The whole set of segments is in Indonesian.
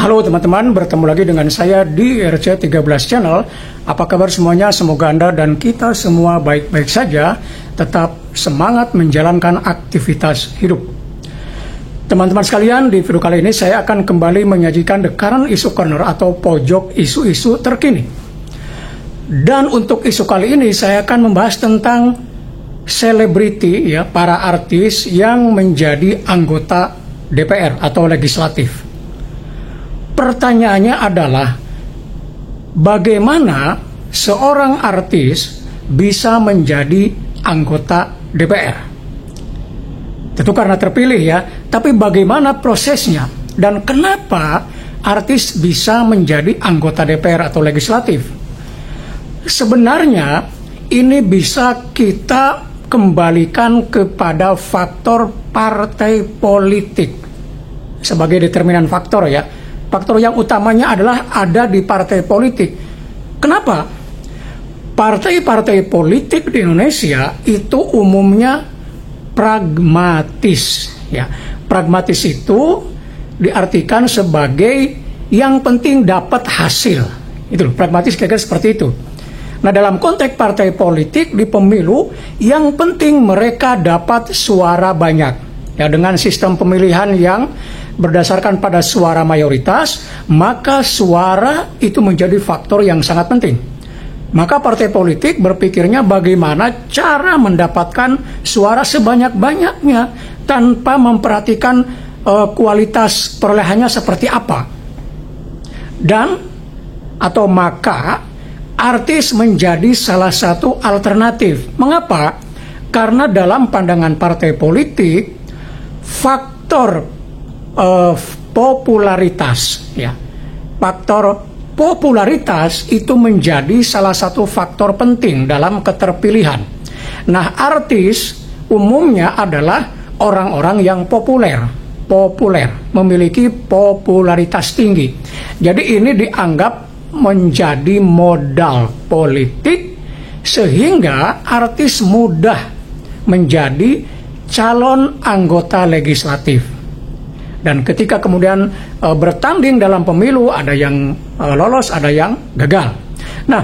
Halo teman-teman, bertemu lagi dengan saya di RC13 Channel. Apa kabar semuanya? Semoga Anda dan kita semua baik-baik saja, tetap semangat menjalankan aktivitas hidup. Teman-teman sekalian, di video kali ini saya akan kembali menyajikan The Current Issue Corner atau pojok isu-isu terkini. Dan untuk isu kali ini saya akan membahas tentang selebriti, ya, para artis yang menjadi anggota DPR atau legislatif. Pertanyaannya adalah, bagaimana seorang artis bisa menjadi anggota DPR? Tentu karena terpilih, ya, tapi bagaimana prosesnya dan kenapa artis bisa menjadi anggota DPR atau legislatif? Sebenarnya ini bisa kita kembalikan kepada faktor partai politik sebagai determinan faktor, ya. Faktor yang utamanya adalah ada di partai politik. Kenapa? Partai-partai politik di Indonesia itu umumnya pragmatis, ya. Pragmatis itu diartikan sebagai yang penting dapat hasil. Itu loh, pragmatis kira-kira seperti itu. Nah, dalam konteks partai politik di pemilu, yang penting mereka dapat suara banyak. Ya, dengan sistem pemilihan yang berdasarkan pada suara mayoritas, maka suara itu menjadi faktor yang sangat penting. Maka partai politik berpikirnya bagaimana cara mendapatkan suara sebanyak-banyaknya tanpa memperhatikan kualitas perolehannya seperti apa. Dan atau maka artis menjadi salah satu alternatif. Mengapa? Karena dalam pandangan partai politik, faktor popularitas, ya, faktor popularitas itu menjadi salah satu faktor penting dalam keterpilihan. Nah, artis umumnya adalah orang-orang yang populer, memiliki popularitas tinggi. Jadi ini dianggap menjadi modal politik sehingga artis mudah menjadi calon anggota legislatif. Dan ketika kemudian bertanding dalam pemilu, ada yang lolos, ada yang gagal. Nah,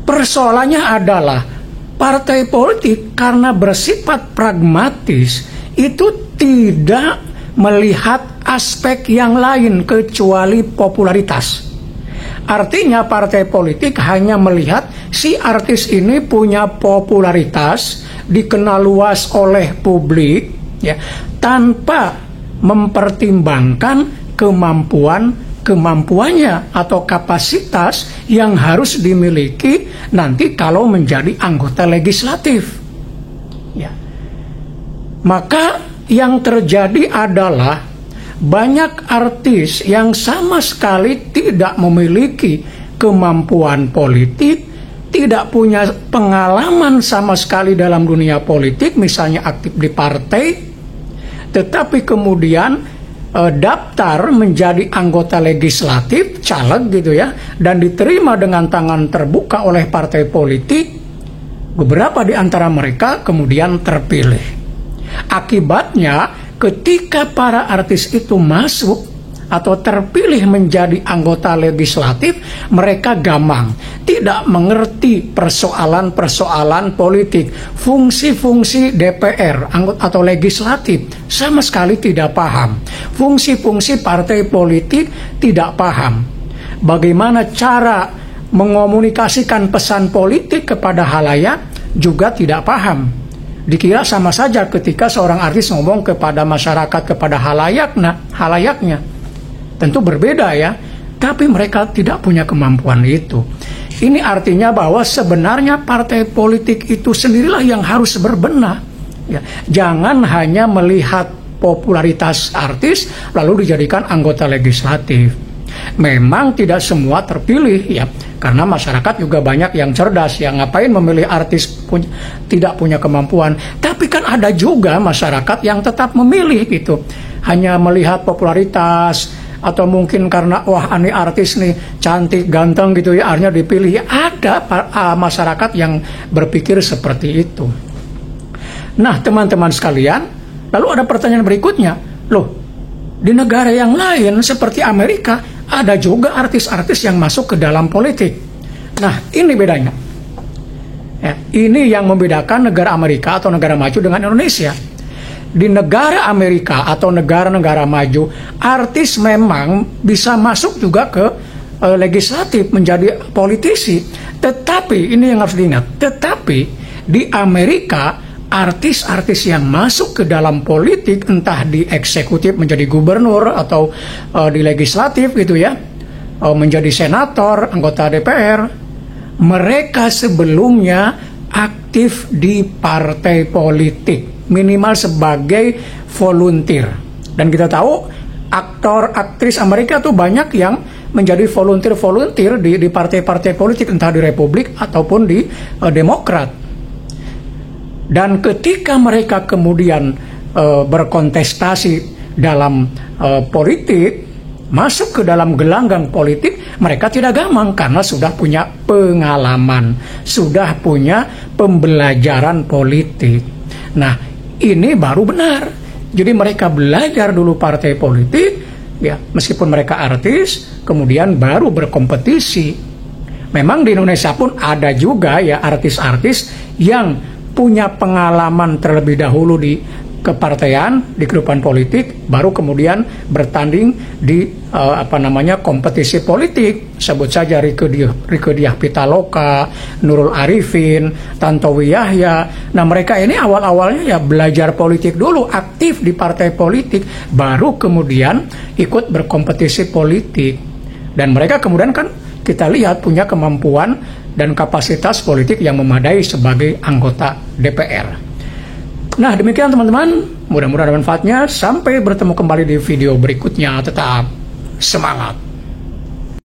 persoalannya adalah partai politik karena bersifat pragmatis itu tidak melihat aspek yang lain kecuali popularitas. Artinya partai politik hanya melihat si artis ini punya popularitas, dikenal luas oleh publik, ya, tanpa mempertimbangkan kemampuannya atau kapasitas yang harus dimiliki nanti kalau menjadi anggota legislatif, ya. Maka yang terjadi adalah banyak artis yang sama sekali tidak memiliki kemampuan politik, tidak punya pengalaman sama sekali dalam dunia politik, misalnya aktif di partai, tetapi kemudian daftar menjadi anggota legislatif, caleg gitu, ya, dan diterima dengan tangan terbuka oleh partai politik. Beberapa di antara mereka kemudian terpilih. Akibatnya ketika para artis itu masuk atau terpilih menjadi anggota legislatif, mereka gamang, tidak mengerti persoalan-persoalan politik, fungsi-fungsi DPR atau legislatif, sama sekali tidak paham. Fungsi-fungsi partai politik tidak paham. Bagaimana cara mengomunikasikan pesan politik kepada halayak juga tidak paham. Dikira sama saja ketika seorang artis ngomong kepada masyarakat, kepada halayaknya. Tentu berbeda, ya, tapi mereka tidak punya kemampuan itu. Ini artinya bahwa sebenarnya partai politik itu sendirilah yang harus berbenah, ya. Jangan hanya melihat popularitas artis lalu dijadikan anggota legislatif. Memang tidak semua terpilih, ya, karena masyarakat juga banyak yang cerdas, yang ngapain memilih artis tidak punya kemampuan. Tapi kan ada juga masyarakat yang tetap memilih gitu, hanya melihat popularitas, atau mungkin karena wah ini artis nih cantik ganteng gitu, ya, akhirnya dipilih. Ada masyarakat yang berpikir seperti itu. Nah, teman-teman sekalian, lalu ada pertanyaan berikutnya, loh, di negara yang lain seperti Amerika, ada juga artis-artis yang masuk ke dalam politik. Nah, ini bedanya. Ya, ini yang membedakan negara Amerika atau negara maju dengan Indonesia. Di negara Amerika atau negara-negara maju, artis memang bisa masuk juga ke legislatif, menjadi politisi. Tetapi, ini yang harus diingat, tetapi di Amerika, artis-artis yang masuk ke dalam politik, entah di eksekutif menjadi gubernur atau di legislatif gitu ya, menjadi senator, anggota DPR, mereka sebelumnya aktif di partai politik, minimal sebagai volunteer. Dan kita tahu aktor, aktris Amerika tuh banyak yang menjadi volunteer di partai-partai politik, entah di Republik ataupun di Demokrat. Dan ketika mereka kemudian berkontestasi dalam politik, masuk ke dalam gelanggang politik, mereka tidak gampang karena sudah punya pengalaman, sudah punya pembelajaran politik. Nah, ini baru benar. Jadi mereka belajar dulu partai politik, ya, meskipun mereka artis, kemudian baru berkompetisi. Memang di Indonesia pun ada juga ya artis-artis yang punya pengalaman terlebih dahulu di kepartaian, di kehidupan politik, baru kemudian bertanding di kompetisi politik. Sebut saja Rieke Diah Pitaloka, Nurul Arifin, Tantowi Yahya. Nah, mereka ini awal-awalnya ya belajar politik dulu, aktif di partai politik, baru kemudian ikut berkompetisi politik. Dan mereka kemudian kan kita lihat punya kemampuan dan kapasitas politik yang memadai sebagai anggota DPR. Nah, demikian teman-teman, mudah-mudahan ada manfaatnya. Sampai bertemu kembali di video berikutnya. Tetap semangat.